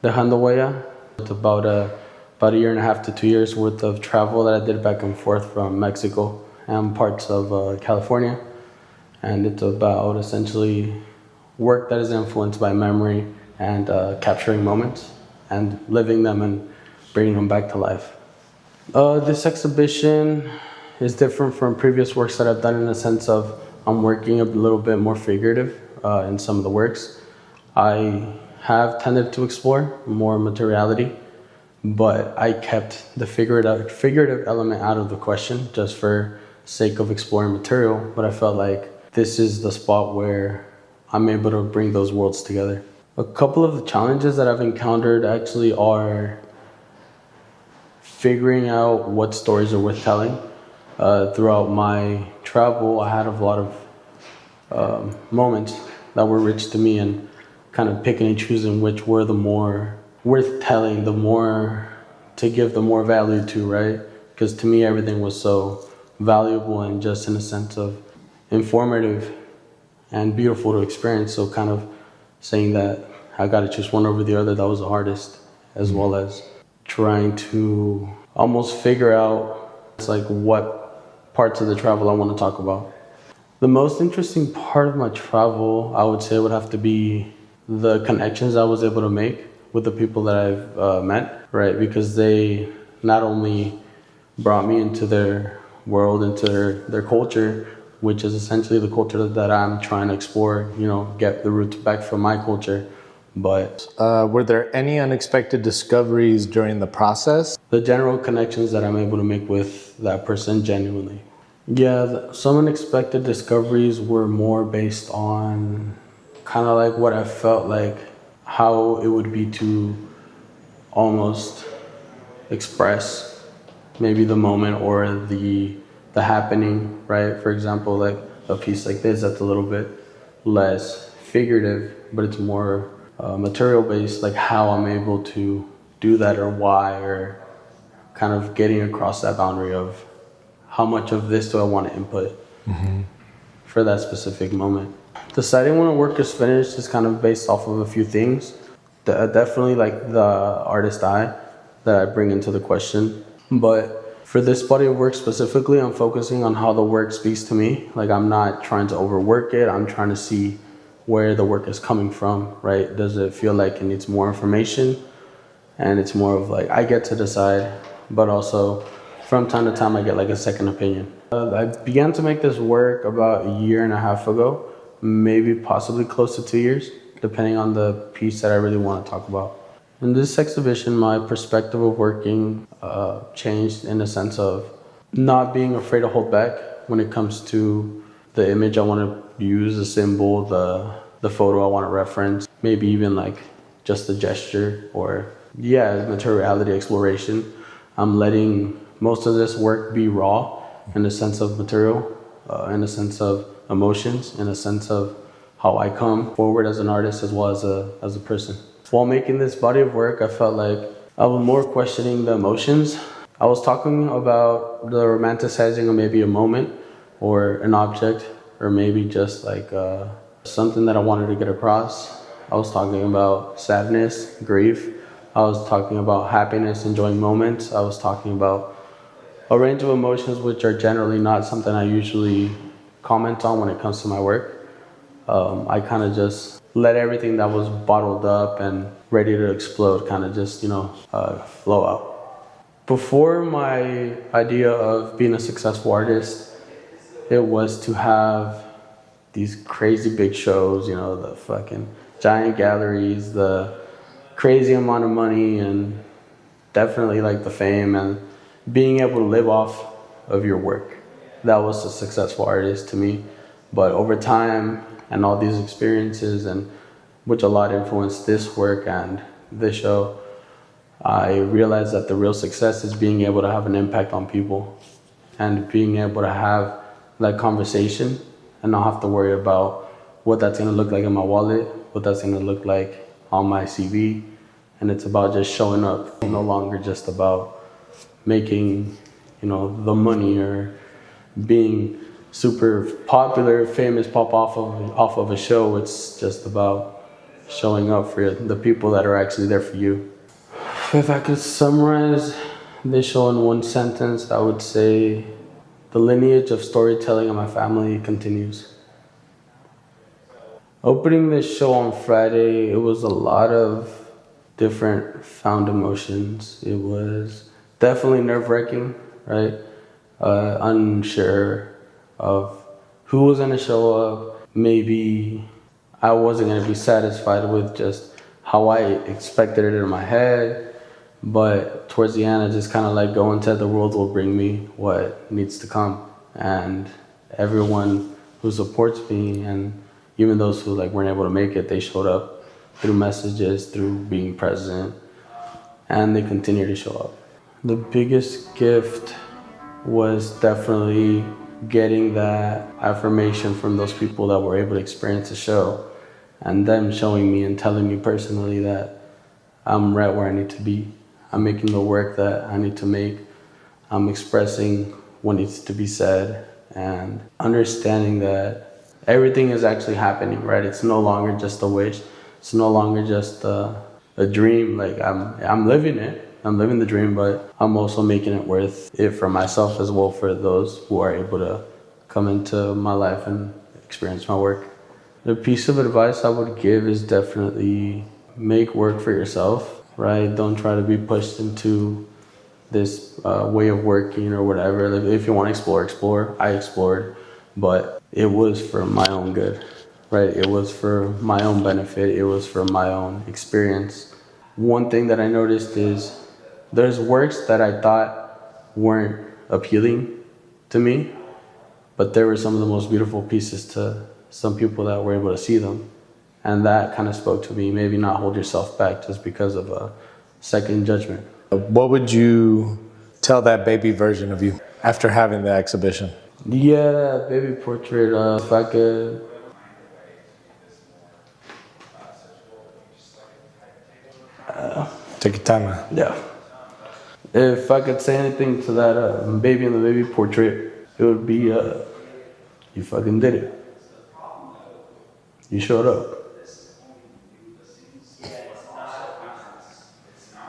Dejando Huella. It's about a year and a half to 2 years worth of travel that I did back and forth from Mexico and parts of California. And it's about essentially work that is influenced by memory and capturing moments and living them and bringing them back to life. This exhibition is different from previous works that I've done in the sense of I'm working a little bit more figurative in some of the works. I have tended to explore more materiality, but I kept the figurative element out of the question just for sake of exploring material. But I felt like this is the spot where I'm able to bring those worlds together. A couple of the challenges that I've encountered actually are figuring out what stories are worth telling. Throughout my travel, I had a lot of moments that were rich to me, and kind of picking and choosing which were the more worth telling, the more to give the more value to, right? Because to me, everything was so valuable and just in a sense of informative and beautiful to experience. So kind of saying that I got to choose one over the other, that was the hardest, as well as trying to almost figure out what parts of the travel I want to talk about. The most interesting part of my travel, I would say, would have to be the connections I was able to make with the people that I've met, right? Because they not only brought me into their world, into their culture, which is essentially the culture that I'm trying to explore, get the roots back from my culture. But were there any unexpected discoveries during the process? The general connections that I'm able to make with that person genuinely. Yeah, some unexpected discoveries were more based on kind of like what I felt like, how it would be to almost express maybe the moment or the happening, right? For example, like a piece like this that's a little bit less figurative, but it's more material based, like how I'm able to do that or why, or kind of getting across that boundary of how much of this do I want to input for that specific moment. Deciding when a work is finished is kind of based off of a few things. Definitely like the artist eye that I bring into the question. But for this body of work specifically, I'm focusing on how the work speaks to me. Like I'm not trying to overwork it. I'm trying to see where the work is coming from, right? Does it feel like it needs more information? And it's more of like, I get to decide, but also from time to time, I get like a second opinion. I began to make this work about a year and a half ago, maybe possibly close to 2 years, depending on the piece that I really want to talk about. In this exhibition, my perspective of working changed in the sense of not being afraid to hold back when it comes to the image I want to use, the symbol, the photo I want to reference, maybe even like just the gesture or materiality exploration. I'm letting most of this work be raw in the sense of material, in the sense of emotions, in the sense of how I come forward as an artist as well as a person. While making this body of work, I felt like I was more questioning the emotions. I was talking about the romanticizing of maybe a moment or an object, or maybe just like something that I wanted to get across. I was talking about sadness, grief. I was talking about happiness, enjoying moments. I was talking about a range of emotions which are generally not something I usually comment on when it comes to my work. I kind of just let everything that was bottled up and ready to explode kind of just, flow out. Before my idea of being a successful artist, it was to have these crazy big shows, the fucking giant galleries, the crazy amount of money, and definitely like the fame and being able to live off of your work. That was a successful artist to me. But over time and all these experiences, and which a lot influenced this work and this show, I realized that the real success is being able to have an impact on people and being able to have that conversation and not have to worry about what that's going to look like in my wallet, what that's going to look like on my CV. And it's about just showing up, no longer just about making, the money or being super popular, famous, pop off of a show. It's just about showing up for the people that are actually there for you. If I could summarize this show in one sentence, I would say the lineage of storytelling in my family continues. Opening this show on Friday, it was a lot of different found emotions. It was definitely nerve-wracking, right? Unsure of who was going to show up. Maybe I wasn't going to be satisfied with just how I expected it in my head. But towards the end, I just kind of like go into the world will bring me what needs to come. And everyone who supports me, and even those who like weren't able to make it, they showed up through messages, through being present, and they continue to show up. The biggest gift was definitely getting that affirmation from those people that were able to experience the show, and them showing me and telling me personally that I'm right where I need to be. I'm making the work that I need to make. I'm expressing what needs to be said, and understanding that everything is actually happening, right? It's no longer just a wish. It's no longer just a dream. Like I'm living it. I'm living the dream, but I'm also making it worth it for myself as well, for those who are able to come into my life and experience my work. The piece of advice I would give is definitely make work for yourself, right? Don't try to be pushed into this way of working or whatever. Like, if you want to explore. I explored, but it was for my own good, right? It was for my own benefit. It was for my own experience. One thing that I noticed is there's works that I thought weren't appealing to me, but they were some of the most beautiful pieces to some people that were able to see them. And that kind of spoke to me. Maybe not hold yourself back just because of a second judgment. What would you tell that baby version of you after having the exhibition? Yeah, that baby portrait, if I could... Take your time, man. Yeah. If I could say anything to that baby in the baby portrait, it would be, you fucking did it. You showed up.